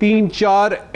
3-4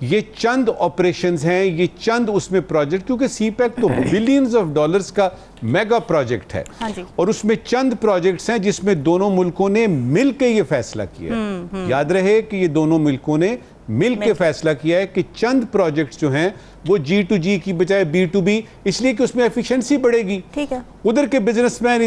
یہ چند آپریشنز ہیں, یہ چند اس میں پروجیکٹ, کیونکہ سی پیک تو بلینز آف ڈالرز کا میگا پروجیکٹ ہے, اور اس میں چند پروجیکٹس ہیں جس میں دونوں ملکوں نے مل کے یہ فیصلہ کیا ہے. یاد رہے کہ یہ دونوں ملکوں نے مل کے فیصلہ کیا ہے کہ چند پروجیکٹس جو ہیں وہ جی ٹو جی کی بجائے بی ٹو بی, اس لیے کہ اس میں ایفیشنسی بڑھے گی. ادھر کے بزنس مین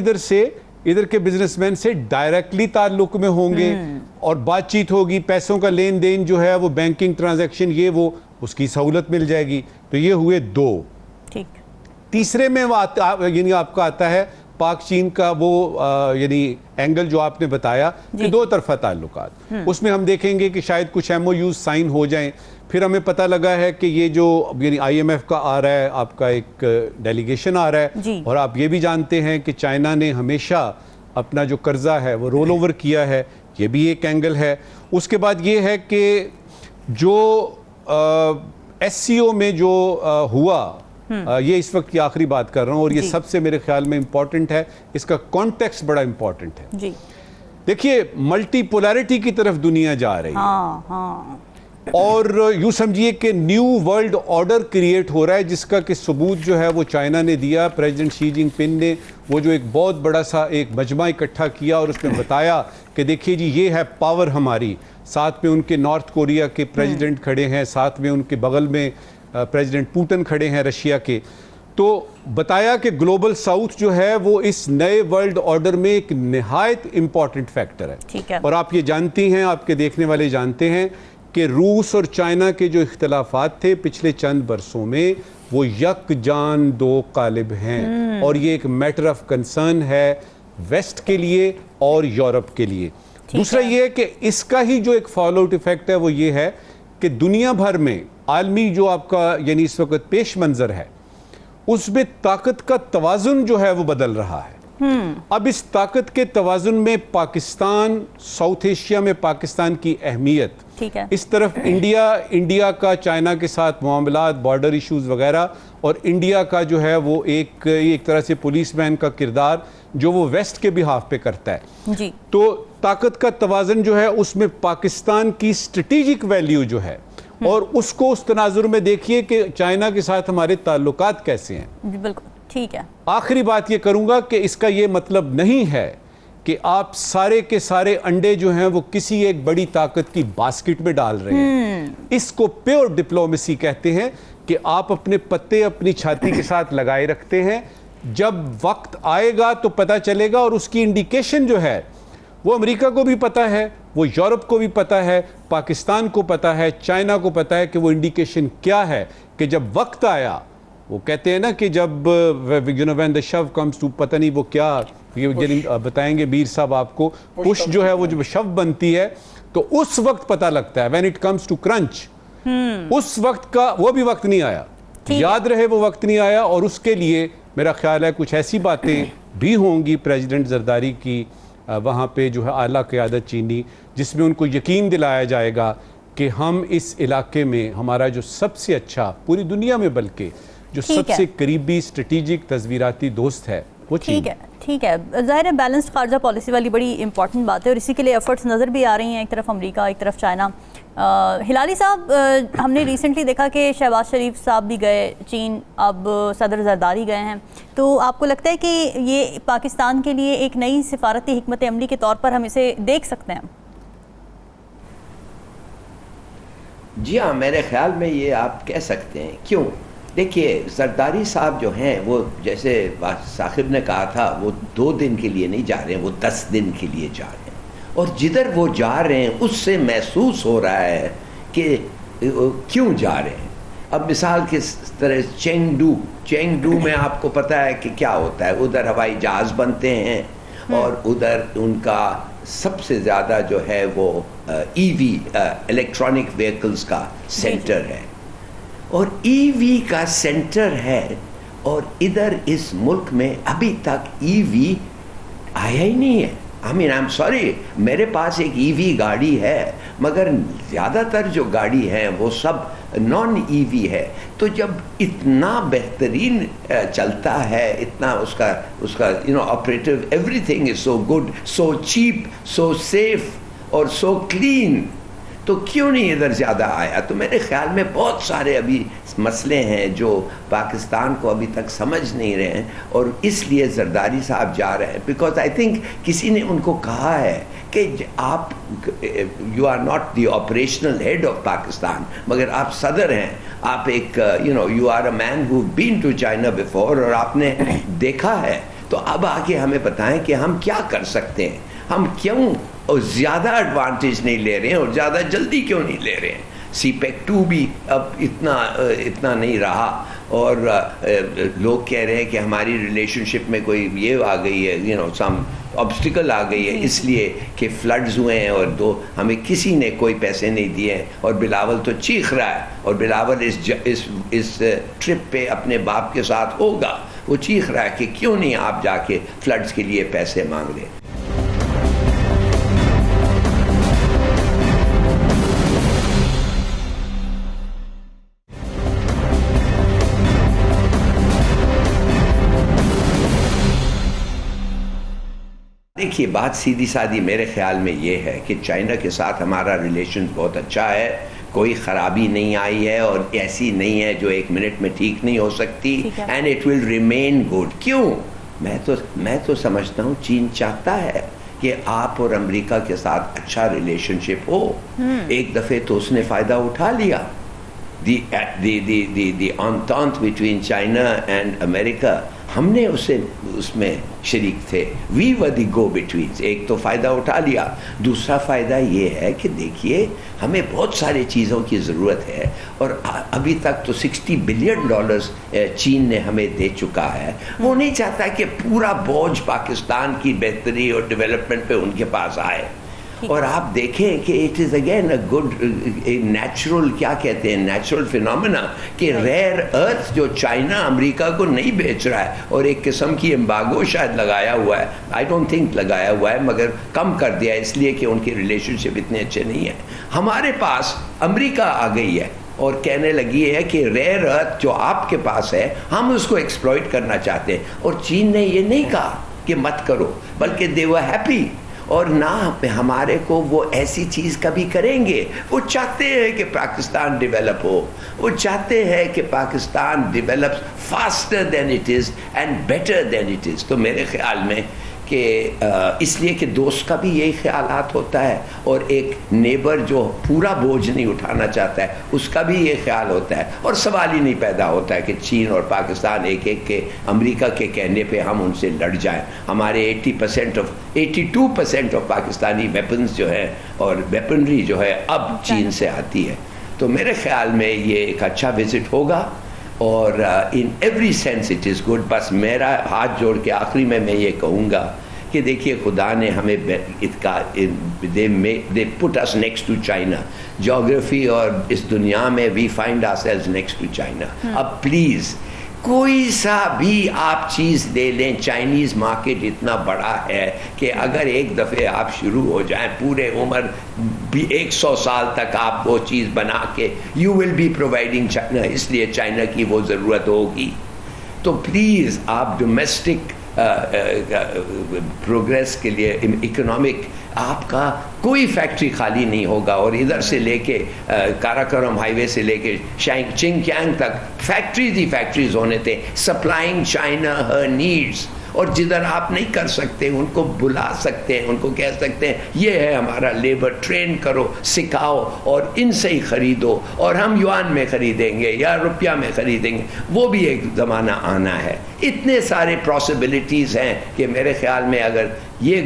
ادھر کے بزنس مین سے ڈائریکٹلی تعلق میں ہوں گے, اور بات چیت ہوگی, پیسوں کا لین دین جو ہے وہ بینکنگ ٹرانزیکشن یہ وہ اس کی سہولت مل جائے گی. تو یہ ہوئے 2. تیسرے میں یعنی آپ کا آتا ہے پاک چین کا وہ یعنی اینگل جو آپ نے بتایا کہ 2 طرفہ تعلقات. اس میں ہم دیکھیں گے کہ شاید کچھ ایم او یوز سائن ہو جائیں. پھر ہمیں پتہ لگا ہے کہ یہ جو یعنی آئی ایم ایف کا آ رہا ہے, آپ کا ایک ڈیلیگیشن آ رہا ہے, اور آپ یہ بھی جانتے ہیں کہ چائنا نے ہمیشہ اپنا جو قرضہ ہے وہ رول اوور کیا ہے, یہ بھی ایک اینگل ہے. اس کے بعد یہ ہے کہ جو ایس سی او میں جو ہوا, یہ اس وقت کی آخری بات کر رہا ہوں, اور یہ سب سے میرے خیال میں امپورٹنٹ ہے, اس کا کانٹیکسٹ بڑا امپورٹنٹ ہے. دیکھیے ملٹی پولیرٹی کی طرف دنیا جا رہی ہے, اور یوں سمجھیے کہ نیو ورلڈ آرڈر کریٹ ہو رہا ہے, جس کا کہ ثبوت جو ہے وہ چائنا نے دیا. پریزیڈنٹ شی جن پنگ نے وہ جو ایک بہت بڑا سا ایک مجمع اکٹھا کیا, اور اس میں بتایا کہ دیکھیے جی یہ ہے پاور ہماری. ساتھ میں ان کے نارتھ کوریا کے پریزیڈنٹ کھڑے ہیں, ساتھ میں ان کے بغل میں پریزیڈنٹ پوٹن کھڑے ہیں رشیا کے. تو بتایا کہ گلوبل ساؤتھ جو ہے وہ اس نئے ورلڈ آرڈر میں ایک نہایت امپورٹنٹ فیکٹر ہے. اور آپ یہ جانتی ہیں, آپ کے دیکھنے والے جانتے ہیں کہ روس اور چائنا کے جو اختلافات تھے پچھلے چند برسوں میں وہ یک جان 2 قالب ہیں, اور یہ ایک میٹر آف کنسرن ہے ویسٹ کے لیے اور یورپ کے لیے. دوسرا یہ ہے کہ اس کا ہی جو ایک فال آؤٹ ایفیکٹ ہے وہ یہ ہے کہ دنیا بھر میں عالمی جو آپ کا یعنی اس وقت پیش منظر ہے, اس میں طاقت کا توازن جو ہے وہ بدل رہا ہے. اب اس طاقت کے توازن میں پاکستان, ساؤتھ ایشیا میں پاکستان کی اہمیت, اس طرف انڈیا کا چائنا کے ساتھ معاملات, بارڈر ایشوز وغیرہ, اور انڈیا کا جو ہے وہ ایک طرح سے پولیس مین کا کردار جو وہ ویسٹ کے بہاف پہ کرتا ہے. تو طاقت کا توازن جو ہے اس میں پاکستان کی اسٹریٹجک ویلیو جو ہے, اور اس کو اس تناظر میں دیکھیے کہ چائنا کے ساتھ ہمارے تعلقات کیسے ہیں. بالکل ٹھیک ہے. آخری بات یہ کروں گا کہ اس کا یہ مطلب نہیں ہے کہ آپ سارے کے سارے انڈے جو ہیں وہ کسی ایک بڑی طاقت کی باسکٹ میں ڈال رہے ہیں. اس کو پیور ڈپلومیسی کہتے ہیں کہ آپ اپنے پتے اپنی چھاتی کے ساتھ لگائے رکھتے ہیں, جب وقت آئے گا تو پتہ چلے گا. اور اس کی انڈیکیشن جو ہے وہ امریکہ کو بھی پتہ ہے, وہ یورپ کو بھی پتہ ہے, پاکستان کو پتہ ہے, چائنا کو پتہ ہے کہ وہ انڈیکیشن کیا ہے, کہ جب وقت آیا, وہ کہتے ہیں نا کہ جب when the shove comes to پتہ نہیں وہ کیا بتائیں گے بیر صاحب آپ کو, پش جو ہے وہ جب شو بنتی ہے تو اس وقت پتہ لگتا ہے when it comes to crunch. اس وقت کا وہ بھی وقت نہیں آیا, یاد رہے وہ وقت نہیں آیا. اور اس کے لیے میرا خیال ہے کچھ ایسی باتیں بھی ہوں گی پریزیڈنٹ زرداری کی وہاں پہ جو ہے اعلیٰ قیادت چینی, جس میں ان کو یقین دلایا جائے گا کہ ہم اس علاقے میں ہمارا جو سب سے اچھا پوری دنیا میں بلکہ جو سب سے قریبی اسٹریٹجک تصویراتی دوست ہے وہ چین. ٹھیک ہے. ظاہر ہے بیلنسڈ خارجہ پالیسی والی بڑی امپورٹنٹ بات ہے, اور اسی کے لیے ایفرٹس نظر بھی آ رہی ہیں, ایک طرف امریکہ ایک طرف چائنا. ہلالی صاحب, ہم نے ریسنٹلی دیکھا کہ شہباز شریف صاحب بھی گئے چین, اب صدر زرداری گئے ہیں, تو آپ کو لگتا ہے کہ یہ پاکستان کے لیے ایک نئی سفارتی حکمت عملی کے طور پر ہم اسے دیکھ سکتے ہیں؟ جی ہاں, میرے خیال میں یہ آپ کہہ سکتے ہیں. کیوں؟ دیکھیے زرداری صاحب جو ہیں وہ جیسے ثاقب نے کہا تھا وہ 2 دن کے لیے نہیں جا رہے ہیں, وہ 10 دن کے لیے جا رہے ہیں, اور جدھر وہ جا رہے ہیں اس سے محسوس ہو رہا ہے کہ کیوں جا رہے ہیں. اب مثال کے طرح چینگڈو میں آپ کو پتہ ہے کہ کیا ہوتا ہے, ادھر ہوائی جہاز بنتے ہیں, اور ادھر ان کا سب سے زیادہ جو ہے وہ ای وی الیکٹرانک ویکلز کا سینٹر ہے, اور ای وی کا سینٹر ہے, اور ادھر اس ملک میں ابھی تک ای وی آیا ہی نہیں ہے. I mean, I'm sorry, میرے پاس ایک ای وی گاڑی ہے, مگر زیادہ تر جو گاڑی ہیں وہ سب نان ای وی ہے. تو جب اتنا بہترین چلتا ہے, اتنا اس کا operative, everything is so good, so cheap, so safe اور سو کلین, تو کیوں نہیں ادھر زیادہ آیا؟ تو میرے خیال میں بہت سارے ابھی مسئلے ہیں جو پاکستان کو ابھی تک سمجھ نہیں رہے ہیں، اور اس لیے زرداری صاحب جا رہے ہیں. بیکاز آئی تھنک کسی نے ان کو کہا ہے کہ آپ you are not the operational head of Pakistan, مگر آپ صدر ہیں، آپ ایک you are a man who been to China before, اور آپ نے دیکھا ہے. تو اب آگے ہمیں بتائیں کہ ہم کیا کر سکتے ہیں، ہم کیوں اور زیادہ ایڈوانٹیج نہیں لے رہے ہیں اور زیادہ جلدی کیوں نہیں لے رہے ہیں. سی پیک 2 بھی اب اتنا نہیں رہا، اور لوگ کہہ رہے ہیں کہ ہماری ریلیشن شپ میں کوئی یہ آ گئی ہے، سم آبسٹیکل آ گئی ہے، اس لیے کہ فلڈز ہوئے ہیں اور ہمیں کسی نے کوئی پیسے نہیں دیے ہیں. اور بلاول تو چیخ رہا ہے، اور بلاول اس ٹرپ پہ اپنے باپ کے ساتھ ہوگا، وہ چیخ رہا ہے کہ کیوں نہیں آپ جا کے فلڈز کے لیے پیسے مانگ رہے. دیکھیے بات سیدھی سادھی میرے خیال میں یہ ہے کہ چائنا کے ساتھ ہمارا ریلیشن بہت اچھا ہے، کوئی خرابی نہیں آئی ہے، اور ایسی نہیں ہے جو 1 منٹ میں ٹھیک نہیں ہو سکتی، and it will remain good. کیوں؟ میں تو سمجھتا ہوں چین چاہتا ہے کہ آپ اور امریکہ کے ساتھ اچھا ریلیشن شپ ہو. ایک دفعہ تو اس نے فائدہ اٹھا لیا. the entente between China and America، ہم نے اس میں شریک تھے. وی ور دی گو بٹوینس. ایک تو فائدہ اٹھا لیا. دوسرا فائدہ یہ ہے کہ دیکھیے ہمیں بہت ساری چیزوں کی ضرورت ہے، اور ابھی تک تو $60 بلین چین نے ہمیں دے چکا ہے. وہ نہیں چاہتا کہ پورا بوجھ پاکستان کی بہتری اور ڈیولپمنٹ پہ ان کے پاس آئے. اور آپ دیکھیں کہ it is again a good natural, کیا کہتے ہیں، نیچرل فینومینا، کہ ریئر ارتھ جو چائنا امریکہ کو نہیں بیچ رہا ہے، اور ایک قسم کی امباگو شاید لگایا ہوا ہے، آئی ڈونٹ تھنک لگایا ہوا ہے، مگر کم کر دیا اس لیے کہ ان کے ریلیشن شپ اتنے اچھے نہیں ہیں. ہمارے پاس امریکہ آ گئی ہے اور کہنے لگی ہے کہ ریئر ارتھ جو آپ کے پاس ہے ہم اس کو ایکسپلوئٹ کرنا چاہتے ہیں. اور چین نے یہ نہیں کہا کہ مت کرو، بلکہ دے ور ہیپی. اور نہ ہمارے کو وہ ایسی چیز کبھی کریں گے. وہ چاہتے ہیں کہ پاکستان ڈیولپ ہو، وہ چاہتے ہیں کہ Pakistan develop faster than it is and better than it is. تو میرے خیال میں کہ اس لیے کہ دوست کا بھی یہی خیالات ہوتا ہے، اور ایک نیبر جو پورا بوجھ نہیں اٹھانا چاہتا ہے اس کا بھی یہ خیال ہوتا ہے. اور سوال ہی نہیں پیدا ہوتا ہے کہ چین اور پاکستان ایک کے امریکہ کے کہنے پہ ہم ان سے لڑ جائیں. ہمارے 82% آف پاکستانی ویپنز جو ہے اور ویپنری جو ہے اب چین سے آتی ہے. تو میرے خیال میں یہ ایک اچھا وزٹ ہوگا، اور in every sense it is good. بس میرا ہاتھ جوڑ کے آخری میں یہ کہوں گا کہ دیکھیے خدا نے ہمیں دے put us next to China. Geography اور اس دنیا میں we find ourselves next to China. اب پلیز کوئی سا بھی آپ چیز لے لیں، چائنیز مارکیٹ اتنا بڑا ہے کہ اگر ایک دفعہ آپ شروع ہو جائیں پورے عمر 100 سال تک آپ وہ چیز بنا کے you will be providing China. اس لیے چائنا کی وہ ضرورت ہوگی. تو پلیز آپ ڈومیسٹک پروگریس کے لیے اکنامک آپ کا کوئی فیکٹری خالی نہیں ہوگا. اور ادھر سے لے کے کاراکرم ہائی وے سے لے کے چنگ کیانگ تک فیکٹریز ہونے تھے، سپلائنگ چائنا ہر نیڈس. اور جدھر آپ نہیں کر سکتے ان کو بلا سکتے ہیں، ان کو کہہ سکتے ہیں یہ ہے ہمارا لیبر، ٹرین کرو، سکھاؤ اور ان سے ہی خریدو، اور ہم یوان میں خریدیں گے یا روپیہ میں خریدیں گے. وہ بھی ایک زمانہ آنا ہے. اتنے سارے پاسبلٹیز ہیں کہ میرے خیال میں اگر یہ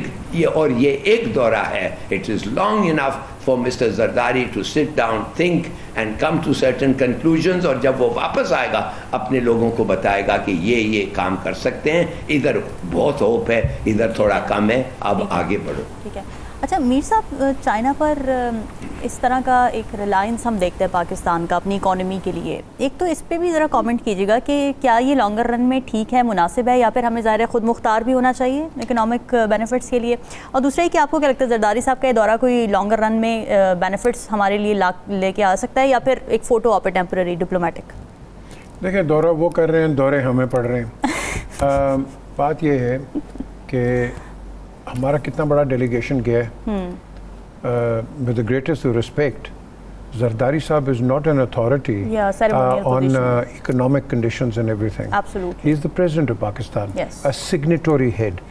ایک دورہ ہے، it is long enough for Mr. Zardari to sit down, think and come to certain conclusions. اور جب وہ واپس آئے گا اپنے لوگوں کو بتائے گا کہ یہ کام کر سکتے ہیں، ادھر بہت ہوپ ہے، ادھر تھوڑا کم ہے، اب آگے بڑھو. ٹھیک ہے. اچھا میر صاحب، چائنا پر اس طرح کا ایک ریلائنس ہم دیکھتے ہیں پاکستان کا اپنی اکانومی کے لیے. ایک تو اس پہ بھی ذرا کامنٹ کیجیے گا کہ کیا یہ لانگر رن میں ٹھیک ہے، مناسب ہے، یا پھر ہمیں ظاہر ہے خود مختار بھی ہونا چاہیے اکنامک بینیفٹس کے لیے. اور دوسرا یہ کہ آپ کو کیا لگتا ہے زرداری صاحب کا یہ دورہ کوئی لانگر رن میں بینیفٹس ہمارے لیے لے کے آ سکتا ہے، یا پھر ایک فوٹو آپ ٹیمپرری ڈپلومیٹک؟ دیکھیں دورہ وہ کر رہے ہیں، دورے ہمیں پڑ رہے ہیں. بات یہ ہے کہ ہمارا کتنا بڑا ڈیلیگیشن گیا ہے. with the greatest of respect, Zardari Saab is not an authority ceremonial on position. Economic conditions and everything. Absolutely. He is the president of Pakistan, Yes. a signatory head.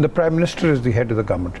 The prime minister is the head of the government.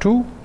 2,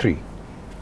3,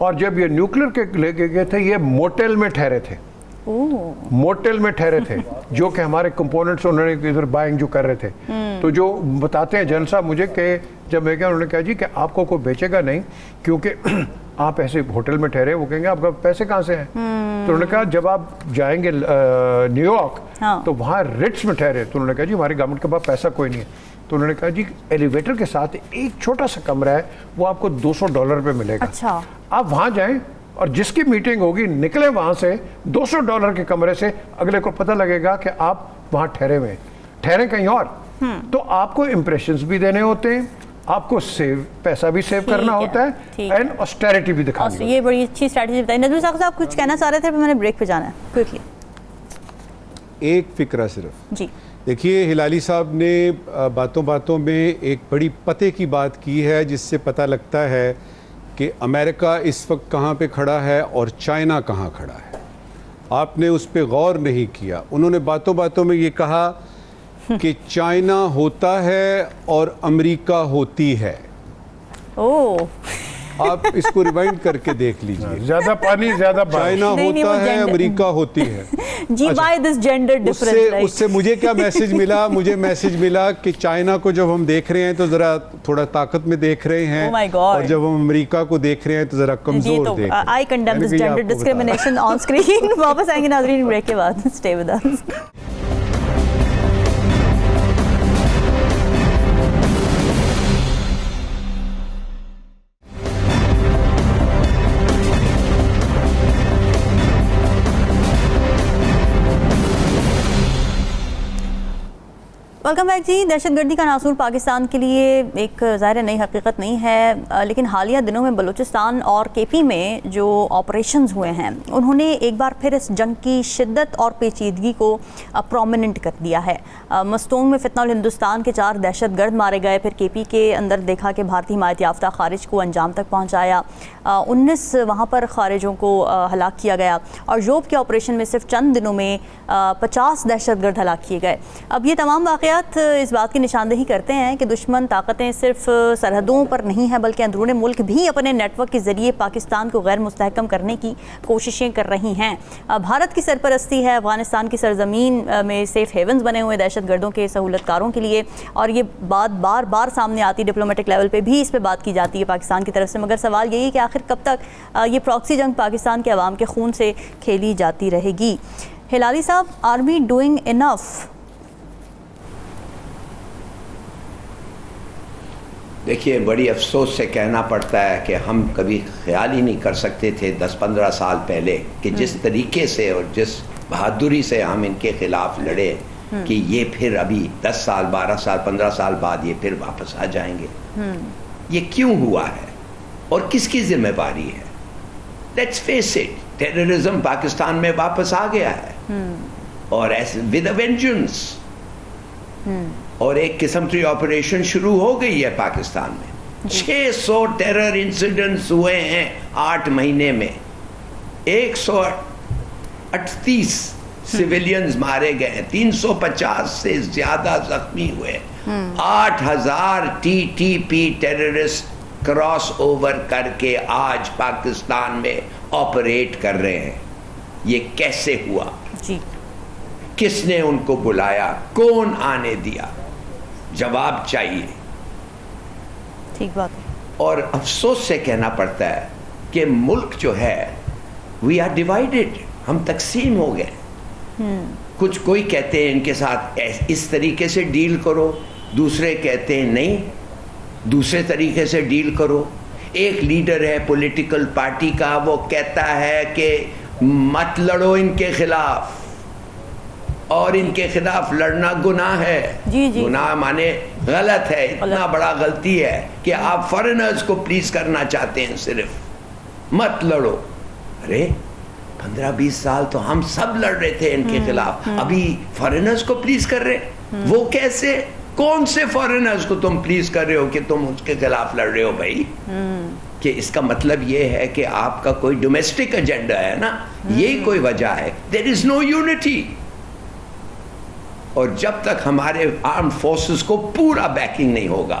اور جب یہ nuclear کے لے کے گئے تھے یہ motel میں ٹھہرے تھے, موٹل میں ٹھہرے تھے, جو کہ ہمارے کمپوننٹس انہوں نے ادھر بائنگ جو کر رہے تھے. تو جو بتاتے ہیں جنرل صاحب مجھے کہ جب میں کیا انہوں نے کہا جی کہ آپ کو کوئی بیچے گا نہیں کیونکہ آپ ایسے ہوٹل میں ٹھہرے, وہ کہیں گے آپ کا پیسے کہاں سے ہیں. تو انہوں نے کہا جب آپ جائیں گے نیو یارک تو وہاں رٹس میں ٹھہرے, تو انہوں نے کہا جی ہماری گورنمنٹ کے پاس پیسہ کوئی نہیں ہے. تو انہوں نے کہا جی ایلیویٹر کے ساتھ ایک چھوٹا سا کمرہ ہے وہ آپ کو $200 پہ ملے گا, آپ وہاں جائیں اور جس کی میٹنگ ہوگی نکلیں وہاں سے $200 کے کمرے سے, اگلے کو پتہ لگے گا کہ آپ وہاں ٹھہرے ہوئے, ٹھہرے کہیں اور. تو آپ کو امپریشنز بھی دینے ہوتے ہیں, آپ کو پیسہ بھی سیو کرنا ہوتا ہے اینڈ آسٹیرٹی بھی دکھانی ہوتی ہے. یہ بڑی اچھی اسٹریٹجی بتائی. ندوی صاحب کچھ کہنا چاہ رہے تھے, میں نے بریک پہ جانا ہے کوئکلی. ایک فکرہ صرف جی دیکھیے, ہلالی صاحب نے باتوں باتوں میں ایک بڑی پتے کی بات کی ہے جس سے پتہ لگتا ہے کہ امریکہ اس وقت کہاں پہ کھڑا ہے اور چائنا کہاں کھڑا ہے. آپ نے اس پہ غور نہیں کیا. انہوں نے باتوں باتوں میں یہ کہا کہ چائنا ہوتا ہے اور امریکہ ہوتی ہے. آپ اس کو ریوائنڈ کر کے دیکھ لیجئے. زیادہ پانی زیادہ چائنا ہوتا ہے, امریکہ ہوتی ہے. جی why this gender difference? اس سے مجھے کیا میسج ملا؟ مجھے میسج ملا کہ چائنا کو جب ہم دیکھ رہے ہیں تو ذرا تھوڑا طاقت میں دیکھ رہے ہیں, اور جب ہم امریکہ کو دیکھ رہے ہیں تو ذرا کمزور دیکھ رہے ہیں. I condemn this gender discrimination on screen. واپس آئیں گے ناظرین بریک کے بعد. Stay with us. Welcome back جی. دہشت گردی کا ناصور پاکستان کے لیے ایک ظاہر نئی حقیقت نہیں ہے, لیکن حالیہ دنوں میں بلوچستان اور کے پی میں جو آپریشنز ہوئے ہیں انہوں نے ایک بار پھر اس جنگ کی شدت اور پیچیدگی کو پرومیننٹ کر دیا ہے. مستونگ میں فتنہ الہندوستان کے 4 دہشت گرد مارے گئے, پھر کے پی کے اندر دیکھا کہ بھارتی حمایت یافتہ خارج کو انجام تک پہنچایا, 19 وہاں پر خارجوں کو ہلاک کیا گیا, اور یوب کے آپریشن میں صرف چند دنوں میں 50 دہشت گرد ہلاک کیے گئے. اب یہ تمام واقعات اس بات کی نشاندہی کرتے ہیں کہ دشمن طاقتیں صرف سرحدوں پر نہیں ہیں بلکہ اندرون ملک بھی اپنے نیٹ ورک کے ذریعے پاکستان کو غیر مستحکم کرنے کی کوششیں کر رہی ہیں. بھارت کی سرپرستی ہے افغانستان کی سرزمین میں سیف ہیونز بنے ہوئے دہشت گردوں کے سہولت کاروں کے لیے, اور یہ بات بار بار سامنے آتی, ڈپلومیٹک لیول پہ بھی اس پہ بات کی جاتی ہے پاکستان کی طرف سے. مگر سوال یہی ہے کہ آخر کب تک یہ پراکسی جنگ پاکستان کے عوام کے خون سے کھیلی جاتی رہے گی؟ ہلالی صاحب, آر وی ڈوئنگ انف؟ دیکھیے, بڑی افسوس سے کہنا پڑتا ہے کہ ہم کبھی خیال ہی نہیں کر سکتے تھے 10-15 سال پہلے کہ جس طریقے سے اور جس بہادری سے ہم ان کے خلاف لڑے کہ یہ پھر ابھی 10 سال 12 سال 15 سال بعد یہ پھر واپس آ جائیں گے. یہ کیوں ہوا ہے اور کس کی ذمہ داری ہے؟ Let's face it, terrorism Pakistan میں واپس آ گیا ہے, اور ایسے ود اے وینجنس, اور ایک قسم کی آپریشن شروع ہو گئی ہے پاکستان میں. 600 ٹیرر انسیڈنٹس ہوئے ہیں 8 مہینے میں, 138 سویلینز مارے گئے ہیں, 350 سے زیادہ زخمی ہوئے, 8000 TTP ٹیررسٹ کراس اوور کر کے آج پاکستان میں آپریٹ کر رہے ہیں. یہ کیسے ہوا؟ جی, کس نے ان کو بلایا؟ کون آنے دیا؟ جواب چاہیے. ٹھیک بات ہے. اور افسوس سے کہنا پڑتا ہے کہ ملک جو ہے وی آر ڈیوائیڈڈ, ہم تقسیم ہو گئے. کچھ کوئی کہتے ہیں ان کے ساتھ اس طریقے سے ڈیل کرو, دوسرے کہتے ہیں نہیں دوسرے طریقے سے ڈیل کرو. ایک لیڈر ہے پولیٹیکل پارٹی کا, وہ کہتا ہے کہ مت لڑو ان کے خلاف, اور ان کے خلاف لڑنا گناہ ہے. گناہ مانے غلط ہے, اتنا بڑا غلطی ہے کہ آپ فارنرز کو پلیز کرنا چاہتے ہیں, صرف مت لڑو. ارے 15-20 سال تو ہم سب لڑ رہے تھے ان کے خلاف, ابھی فارنرز کو پلیز کر رہے, وہ کیسے؟ کون سے فارنرز کو تم پلیز کر رہے ہو کہ تم اس کے خلاف لڑ رہے ہو بھائی؟ کہ اس کا مطلب یہ ہے کہ آپ کا کوئی ڈومیسٹک ایجنڈا ہے نا, یہی کوئی وجہ ہے. دیر از نو یونٹی. اور جب تک ہمارے آرم فورسز کو پورا بیکنگ نہیں ہوگا,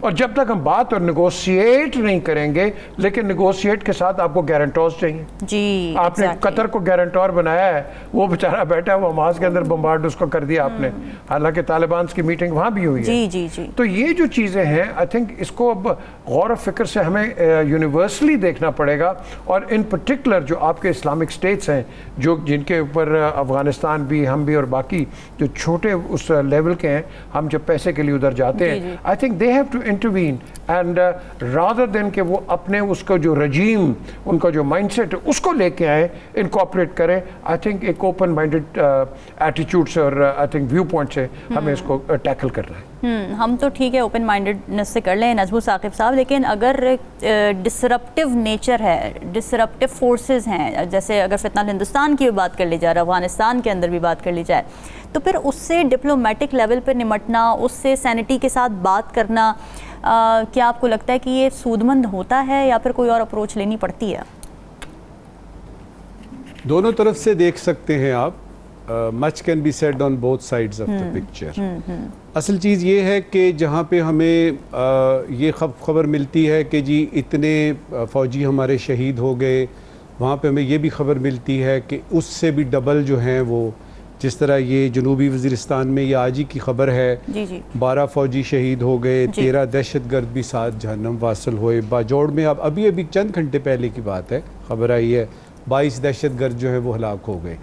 اور جب تک ہم بات اور نیگوشیٹ نہیں کریں گے, لیکن نیگوشیٹ کے ساتھ آپ کو گارنٹورز چاہیے. جی آپ نے قطر کو گارنٹور بنایا ہے, وہ بیچارہ بیٹھا ہے, وہ حماس کے اندر بمبارڈ اس کو کر دیا آپ نے, حالانکہ طالبان کی میٹنگ وہاں بھی ہوئی ہے. جی جی جی. تو یہ جو چیزیں ہیں آئی تھنک اس کو اب غور و فکر سے ہمیں یونیورسلی دیکھنا پڑے گا, اور ان پرٹیکولر جو آپ کے اسلامک اسٹیٹس ہیں جو جن کے اوپر افغانستان بھی, ہم بھی, اور باقی جو چھوٹے اس لیول کے ہیں, ہم جب پیسے کے لیے ادھر جاتے ہیں, I think they have to intervene and rather than کہ وہ اپنے اس کا جو رجیم, ان کا جو مائنڈ سیٹ ہے اس کو لے کے آئیں, انکارپوریٹ کریں. آئی تھنک ایک اوپن مائنڈیڈ ایٹیچیوڈ سے اور آئی تھنک ویو پوائنٹ سے ہمیں اس کو ٹیکل کرنا ہے. ہم تو ٹھیک ہے اوپن مائنڈڈنس سے کر لیں نجم ثاقب صاحب, لیکن اگر ڈسرپٹیو نیچر ہے, ڈسرپٹیو فورسز ہیں, جیسے اگر فتنہ ہندوستان کی بھی بات کر لی جائے, افغانستان کے اندر بھی بات کر لی جائے, تو پھر اس سے ڈپلومیٹک لیول پہ نمٹنا, اس سے سینٹی کے ساتھ بات کرنا, کیا آپ کو لگتا ہے کہ یہ سود مند ہوتا ہے یا پھر کوئی اور اپروچ لینی پڑتی ہے؟ دونوں طرف سے دیکھ سکتے ہیں آپ. Much can be said on both sides of the picture. اصل چیز یہ ہے کہ جہاں پہ ہمیں یہ خبر ملتی ہے کہ جی اتنے فوجی ہمارے شہید ہو گئے, وہاں پہ ہمیں یہ بھی خبر ملتی ہے کہ اس سے بھی ڈبل جو ہیں وہ, جس طرح یہ جنوبی وزیرستان میں یہ آج ہی کی خبر ہے, 12 فوجی شہید ہو گئے, 13 دہشت گرد بھی ساتھ جہنم واصل ہوئے. باجوڑ میں اب ابھی چند گھنٹے پہلے کی بات ہے, خبر آئی ہے 22 دہشت گرد جو ہیں وہ ہلاک ہو گئے.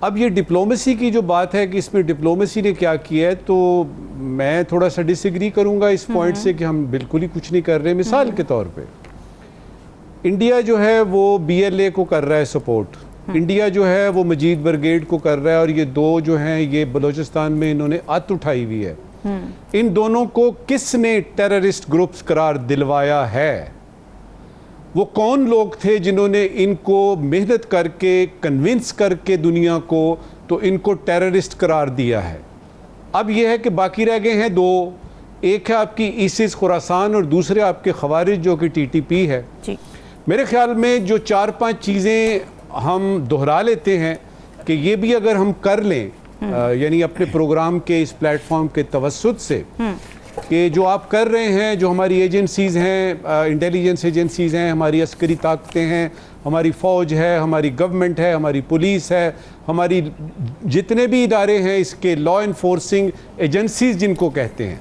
اب یہ ڈپلومیسی کی جو بات ہے کہ اس میں ڈپلومیسی نے کیا کیا ہے, تو میں تھوڑا سا ڈس ایگری کروں گا اس پوائنٹ سے کہ ہم بالکل ہی کچھ نہیں کر رہے. مثال کے طور پہ انڈیا جو ہے وہ بی ایل اے کو کر رہا ہے سپورٹ, انڈیا جو ہے وہ مجید برگیڈ کو کر رہا ہے, اور یہ دو جو ہیں یہ بلوچستان میں انہوں نے ات اٹھائی ہوئی ہے. ان دونوں کو کس نے ٹیررسٹ گروپس قرار دلوایا ہے؟ وہ کون لوگ تھے جنہوں نے ان کو محنت کر کے کنونس کر کے دنیا کو تو ان کو ٹیررسٹ قرار دیا ہے؟ اب یہ ہے کہ باقی رہ گئے ہیں دو, ایک ہے آپ کی ایسس خراسان اور دوسرے آپ کے خوارج جو کہ ٹی ٹی پی ہے. میرے خیال میں جو 4-5 چیزیں ہم دہرا لیتے ہیں کہ یہ بھی اگر ہم کر لیں, یعنی اپنے پروگرام کے اس پلیٹ فارم کے توسط سے, کہ جو آپ کر رہے ہیں, جو ہماری ایجنسیز ہیں, انٹیلیجنس ایجنسیز ہیں, ہماری عسکری طاقتیں ہیں, ہماری فوج ہے, ہماری گورنمنٹ ہے, ہماری پولیس ہے, ہماری جتنے بھی ادارے ہیں اس کے لا انفورسنگ ایجنسیز جن کو کہتے ہیں,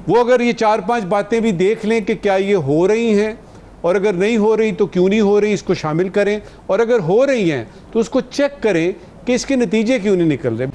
وہ اگر یہ 4-5 باتیں بھی دیکھ لیں کہ کیا یہ ہو رہی ہیں, اور اگر نہیں ہو رہی تو کیوں نہیں ہو رہی, اس کو شامل کریں, اور اگر ہو رہی ہیں تو اس کو چیک کریں کہ اس کے نتیجے کیوں نہیں نکل رہے.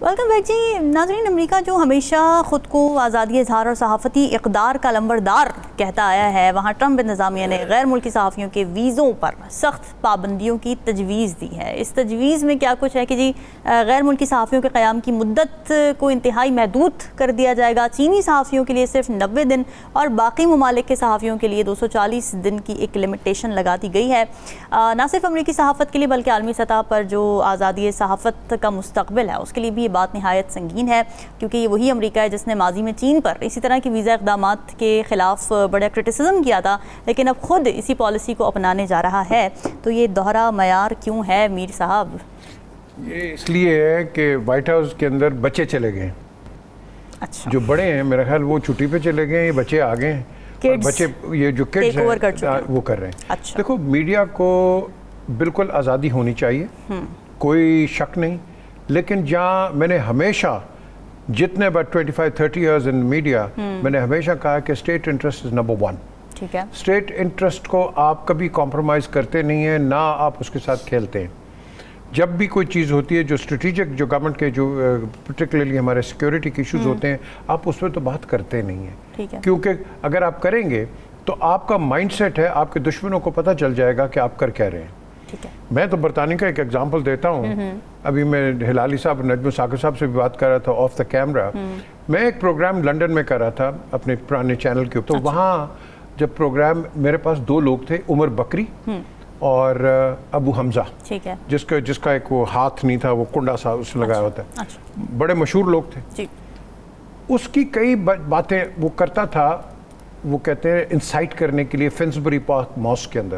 ویلکم بیک جی. ناظرین, امریکہ جو ہمیشہ خود کو آزادی اظہار اور صحافتی اقدار کا لمبردار کہتا آیا ہے, وہاں ٹرمپ انتظامیہ نے غیر ملکی صحافیوں کے ویزوں پر سخت پابندیوں کی تجویز دی ہے. اس تجویز میں کیا کچھ ہے کہ جی غیر ملکی صحافیوں کے قیام کی مدت کو انتہائی محدود کر دیا جائے گا, چینی صحافیوں کے لیے صرف 90 دن اور باقی ممالک کے صحافیوں کے لیے 240 دن کی ایک لمیٹیشن لگا دی گئی ہے. نہ صرف امریکی صحافت کے لیے بلکہ عالمی سطح پر جو آزادی صحافت کا مستقبل ہے اس کے لیے بھی یہ بات نہایت سنگین ہے, کیونکہ یہ وہی امریکہ ہے جس نے ماضی میں چین پر اسی طرح کی ویزا اقدامات کے خلاف بڑا کرٹیسزم کیا تھا, لیکن اب خود اسی پالیسی کو اپنانے جا رہا ہے. تو یہ دوہرا معیار کیوں ہے میر صاحب؟ یہ اس لیے ہے کہ وائٹ ہاؤس کے اندر بچے چلے گئے. اچھا, جو بڑے ہیں میرا خیال وہ چھٹی پہ چلے گئے, یہ بچے آ گئے ہیں, بچے یہ جو کڈز ہیں وہ کر رہے ہیں. دیکھو, میڈیا کو بالکل آزادی ہونی چاہیے, کوئی شک نہیں, لیکن جہاں میں نے ہمیشہ جتنے بعد 25-30 ایئرز ان میڈیا میں نے ہمیشہ کہا کہ اسٹیٹ انٹرسٹ از نمبر 1. ٹھیک ہے, اسٹیٹ انٹرسٹ کو آپ کبھی کمپرومائز کرتے نہیں ہیں, نہ آپ اس کے ساتھ کھیلتے ہیں. جب بھی کوئی چیز ہوتی ہے جو اسٹریٹجک, جو گورنمنٹ کے جو پرٹیکولرلی ہمارے سیکیورٹی کے ایشوز ہوتے ہیں, آپ اس پہ تو بات کرتے نہیں ہیں, کیونکہ اگر آپ کریں گے تو آپ کا مائنڈ سیٹ ہے, آپ کے دشمنوں کو پتہ چل جائے گا کہ آپ کر کیا رہے ہیں. میں تو برطانیہ کا ایک ایگزامپل دیتا ہوں. ابھی میں ہلالی صاحب, نجم ثاقب صاحب سے بھی بات کر رہا تھا آف دا کیمرہ. میں ایک پروگرام لنڈن میں کر رہا تھا اپنے پرانے چینل کے اوپر. تو وہاں جب پروگرام, میرے پاس 2 لوگ تھے, عمر بکری اور ابو حمزہ, جس کا ایک وہ ہاتھ نہیں تھا, وہ کنڈا سا اس لگایا ہوتا ہے, بڑے مشہور لوگ تھے. اس کی کئی باتیں وہ کرتا تھا, وہ کہتے ہیں انسائٹ کرنے کے لیے فنسبری پارک ماسک کے اندر.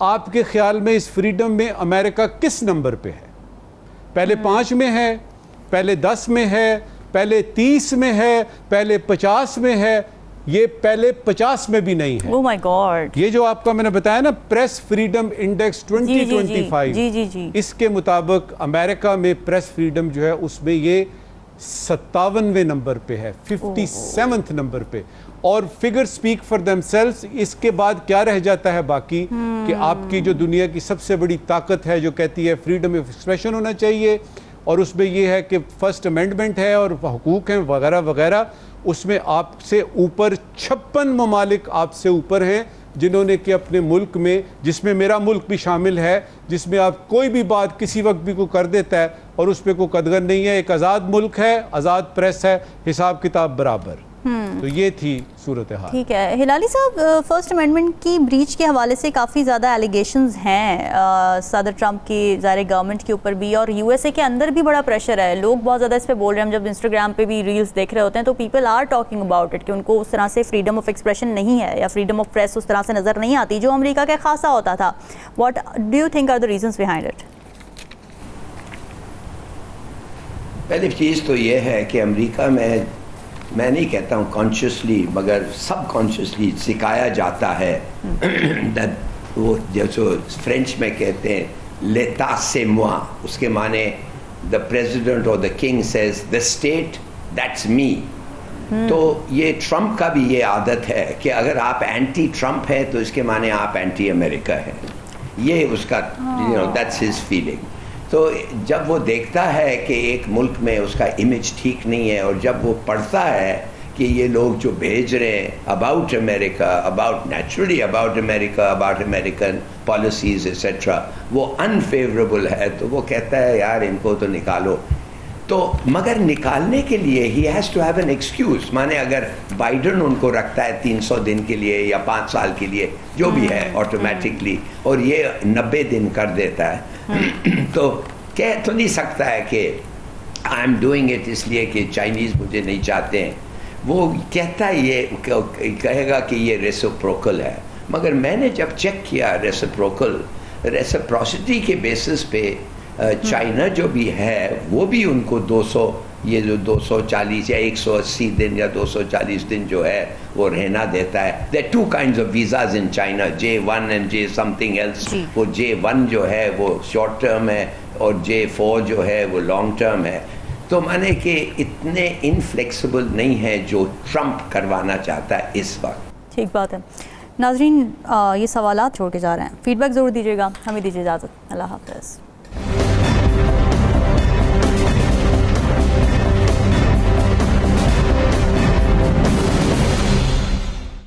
آپ کے خیال میں اس فریڈم میں امریکہ کس نمبر پہ ہے؟ پہلے 5 میں ہے، پہلے 10 میں ہے، پہلے 30 میں ہے، پہلے 50 میں ہے، یہ پہلے 50 میں بھی نہیں ہے. Oh my God. یہ جو آپ کا میں نے بتایا نا پریس فریڈم انڈیکس 2025 جی اس کے مطابق امریکہ میں پریس فریڈم جو ہے اس میں یہ 57ویں نمبر پہ ہے، 57th نمبر پہ. اور figure speak for themselves. اس کے بعد کیا رہ جاتا ہے باقی کہ آپ کی جو دنیا کی سب سے بڑی طاقت ہے جو کہتی ہے فریڈم آف ایکسپریشن ہونا چاہیے، اور اس میں یہ ہے کہ فرسٹ امینڈمنٹ ہے اور حقوق ہیں وغیرہ وغیرہ، اس میں آپ سے اوپر 56 ممالک آپ سے اوپر ہیں جنہوں نے کہ اپنے ملک میں، جس میں میرا ملک بھی شامل ہے، جس میں آپ کوئی بھی بات کسی وقت بھی کوئی کر دیتا ہے اور اس پہ کوئی قدغن نہیں ہے. ایک آزاد ملک ہے، آزاد پریس ہے، حساب کتاب برابر. تو یہ تھی صورتحال. ٹھیک ہے. ہلالی صاحب، فرسٹ امینڈمنٹ کی بریچ کے حوالے سے کافی زیادہ ایلیگیشنز ہیں صدر ٹرمپ کی ظاہر گورنمنٹ کے اوپر بھی، اور یو ایس اے کے اندر بھی بڑا پریشر ہے. لوگ بہت زیادہ اس پہ بول رہے ہیں. ہم جب انسٹاگرام پہ بھی ریلز دیکھ رہے ہوتے ہیں تو people are talking about it کہ ان کو اس طرح سے فریڈم آف ایکسپریشن نہیں ہے یا فریڈم آف پریس اس طرح سے نظر نہیں آتی جو امریکہ کا خاصا ہوتا تھا. What do you think are the reasons behind it? پہلی چیز تو یہ ہے کہ امریکہ میں نہیں کہتا ہوں کانشیسلی مگر سب کانشیسلی سکھایا جاتا ہے وہ جیسے فرینچ میں کہتے ہیں لیتا سے moi، اس کے معنی دا پریزیڈنٹ اور the king says the state that's me. تو یہ ٹرمپ کا بھی یہ عادت ہے کہ اگر آپ اینٹی ٹرمپ ہے تو اس کے معنی آپ اینٹی امریکہ ہے. یہ اس کا دیٹس ہز فیلنگ. تو جب وہ دیکھتا ہے کہ ایک ملک میں اس کا امیج ٹھیک نہیں ہے، اور جب وہ پڑھتا ہے کہ یہ لوگ جو بھیج رہے ہیں about America, about American policies etcetera, وہ انفیوریبل ہے، تو وہ کہتا ہے یار ان کو تو نکالو. تو مگر نکالنے کے لیے he has to have an excuse. مانے اگر بائیڈن ان کو رکھتا ہے 300 دن کے لیے یا 5 سال کے لیے جو بھی ہے آٹومیٹکلی، اور یہ 90 دن کر دیتا ہے، تو کہہ تو نہیں سکتا ہے کہ آئی ایم ڈوئنگ اٹ اس لیے کہ چائنیز مجھے نہیں چاہتے ہیں. وہ کہتا ہے، یہ کہے گا کہ یہ ریسپروکل ہے. مگر میں نے جب چیک کیا ریسپروسٹی کے بیسس پہ چائنا جو بھی ہے وہ بھی ان کو 240 یا 180 دن یا 240 دن جو ہے وہ رہنا دیتا ہے. there are 2 kinds of visas in China, J1 and J something else. وہ J1 جو ہے وہ شارٹ ٹرم ہے اور J4 جو ہے وہ لانگ ٹرم ہے. تو مانے کہ اتنے انفلیکسیبل نہیں ہے جو ٹرمپ کروانا چاہتا ہے اس وقت. ٹھیک بات ہے. ناظرین، یہ سوالات چھوڑ کے جا رہے ہیں، فیڈ بیک ضرور دیجیے گا. ہمیں دیجیے اجازت. اللہ حافظ.